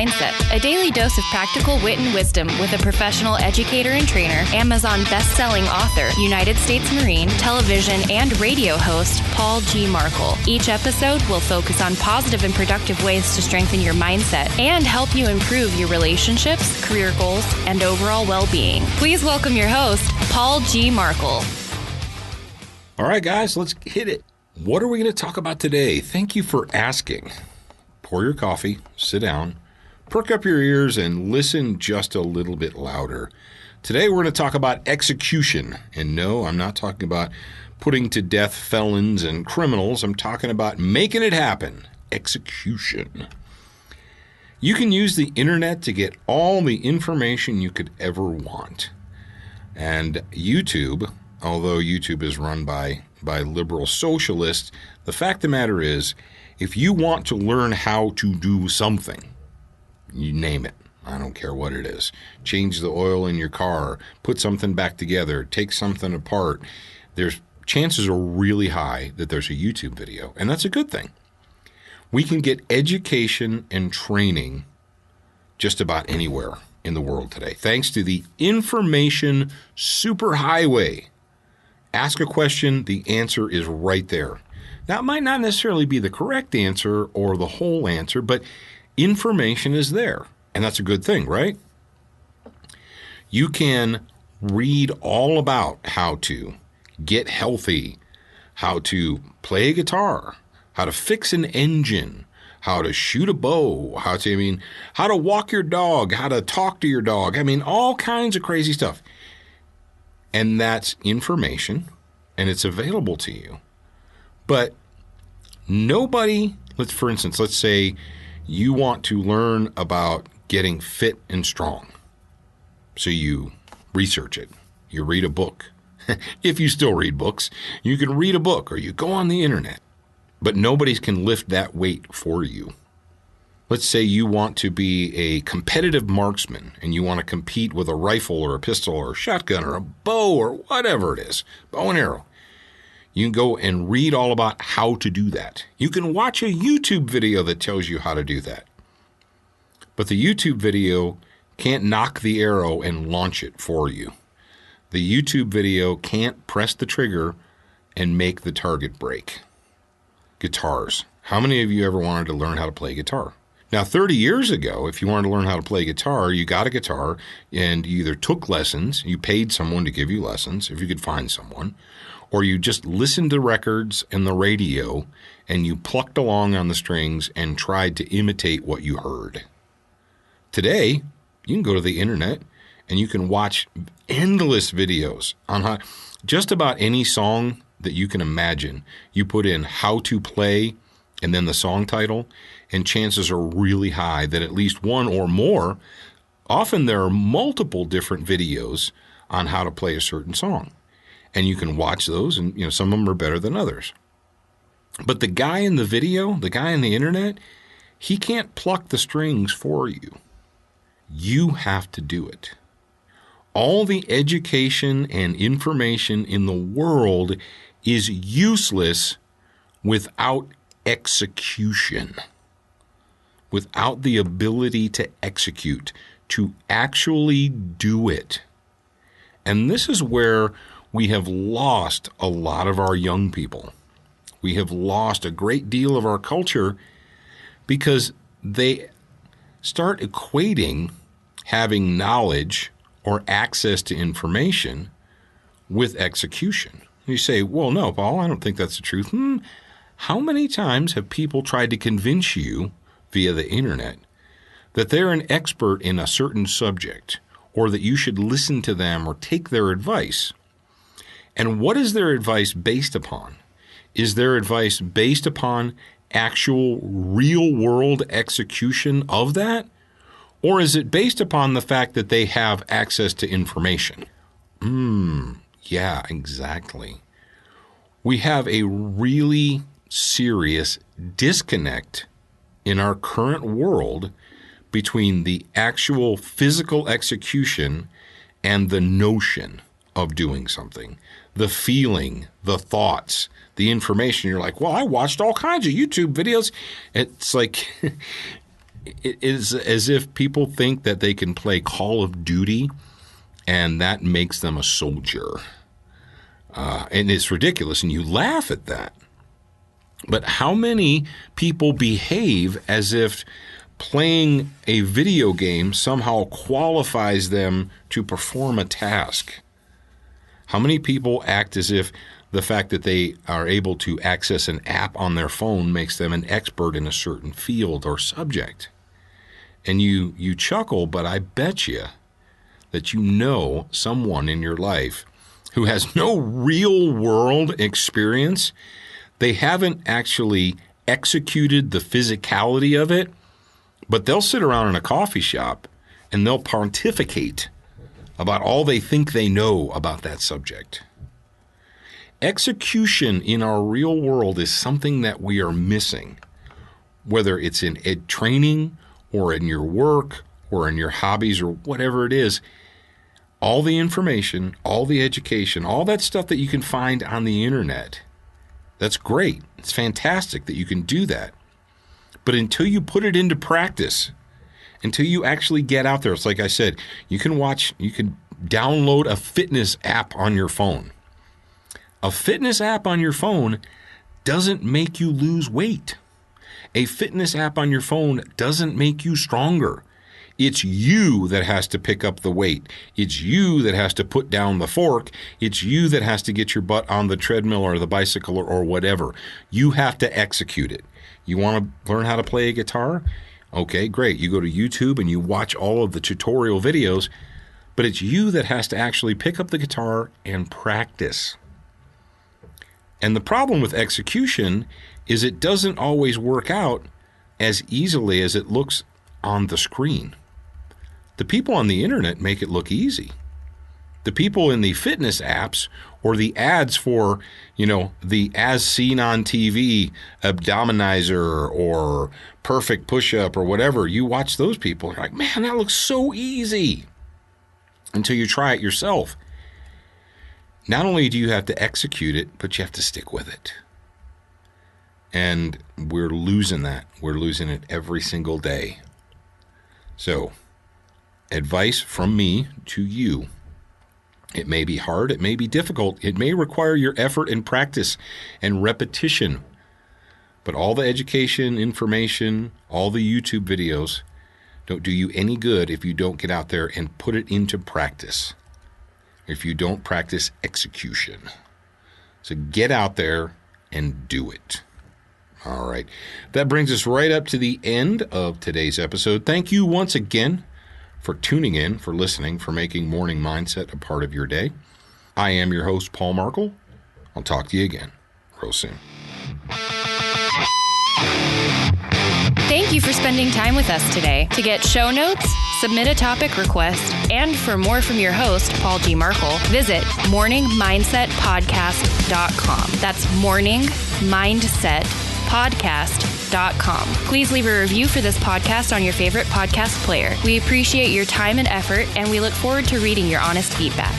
mindset. A daily dose of practical wit and wisdom with a professional educator and trainer, Amazon best-selling author, United States Marine, television and radio host, Paul G. Markle. Each episode will focus on positive and productive ways to strengthen your mindset and help you improve your relationships, career goals, and overall well-being. Please welcome your host, Paul G. Markle. All right, guys, let's hit it. What are we going to talk about today? Thank you for asking. Pour your coffee, sit down, perk up your ears, and listen just a little bit louder. Today, we're going to talk about execution. And no, I'm not talking about putting to death felons and criminals. I'm talking about making it happen. Execution. You can use the internet to get all the information you could ever want. And YouTube, although YouTube is run by liberal socialists, the fact of the matter is, if you want to learn how to do something, you name it, I don't care what it is, change the oil in your car, put something back together, take something apart, there's chances are really high that there's a YouTube video, and that's a good thing. We can get education and training just about anywhere in the world today, thanks to the information superhighway. Ask a question, the answer is right there. Now, it might not necessarily be the correct answer or the whole answer, but information is there, and that's a good thing, right? You can read all about how to get healthy, how to play a guitar, how to fix an engine, how to shoot a bow, how to walk your dog, how to talk to your dog. All kinds of crazy stuff. And that's information, and it's available to you. But nobody, for instance, let's say you want to learn about getting fit and strong. So you research it. You read a book. If you still read books, you can read a book or you go on the internet. But nobody can lift that weight for you. Let's say you want to be a competitive marksman and you want to compete with a rifle or a pistol or a shotgun or a bow or whatever it is, bow and arrow. You can go and read all about how to do that. You can watch a YouTube video that tells you how to do that. But the YouTube video can't knock the arrow and launch it for you. The YouTube video can't press the trigger and make the target break. Guitars. How many of you ever wanted to learn how to play guitar? Now, 30 years ago, if you wanted to learn how to play guitar, you got a guitar and you either took lessons, you paid someone to give you lessons, if you could find someone, or you just listened to records and the radio and you plucked along on the strings and tried to imitate what you heard. Today, you can go to the internet and you can watch endless videos on how just about any song that you can imagine. You put in how to play and then the song title, and chances are really high that at least one or more, often there are multiple different videos on how to play a certain song. And you can watch those, and some of them are better than others. But the guy in the video, the guy on the internet, he can't pluck the strings for you. You have to do it. All the education and information in the world is useless without execution, without the ability to execute, to actually do it. And this is where we have lost a lot of our young people. We have lost a great deal of our culture because they start equating having knowledge or access to information with execution. You say, well, no, Paul, I don't think that's the truth. How many times have people tried to convince you via the internet that they're an expert in a certain subject or that you should listen to them or take their advice? And what is their advice based upon? Is their advice based upon actual real-world execution of that? Or is it based upon the fact that they have access to information? Yeah, exactly. We have a really serious disconnect in our current world between the actual physical execution and the notion of doing something, the feeling, the thoughts, the information. You're like, well, I watched all kinds of YouTube videos. It's like, it is as if people think that they can play Call of Duty and that makes them a soldier. And it's ridiculous, and you laugh at that. But how many people behave as if playing a video game somehow qualifies them to perform a task? How many people act as if the fact that they are able to access an app on their phone makes them an expert in a certain field or subject? And you chuckle, but I bet you that you know someone in your life who has no real world experience. They haven't actually executed the physicality of it, but they'll sit around in a coffee shop and they'll pontificate about all they think they know about that subject. Execution in our real world is something that we are missing, whether it's in training or in your work or in your hobbies or whatever it is. All the information, all the education, all that stuff that you can find on the internet, that's great. It's fantastic that you can do that. But until you put it into practice, until you actually get out there, it's like I said, you can download a fitness app on your phone. A fitness app on your phone doesn't make you lose weight. A fitness app on your phone doesn't make you stronger. It's you that has to pick up the weight. It's you that has to put down the fork. It's you that has to get your butt on the treadmill or the bicycle or whatever. You have to execute it. You want to learn how to play a guitar? Okay, great. You go to YouTube and you watch all of the tutorial videos, but it's you that has to actually pick up the guitar and practice. And the problem with execution is it doesn't always work out as easily as it looks on the screen. The people on the internet make it look easy. The people in the fitness apps or the ads for, the as seen on TV abdominizer or perfect push-up or whatever, you watch those people, you're like, man, that looks so easy, until you try it yourself. Not only do you have to execute it, but you have to stick with it. And we're losing that. We're losing it every single day. So, advice from me to you. It may be hard, it may be difficult, it may require your effort and practice and repetition. But all the education, information, all the YouTube videos don't do you any good if you don't get out there and put it into practice. If you don't practice execution. So get out there and do it. All right. That brings us right up to the end of today's episode. Thank you once again for tuning in, for listening, for making Morning Mindset a part of your day. I am your host, Paul Markle. I'll talk to you again real soon. Thank you for spending time with us today. To get show notes, submit a topic request, and for more from your host, Paul G. Markle, visit morningmindsetpodcast.com. That's morningmindsetpodcast.com. Please leave a review for this podcast on your favorite podcast player. We appreciate your time and effort, and we look forward to reading your honest feedback.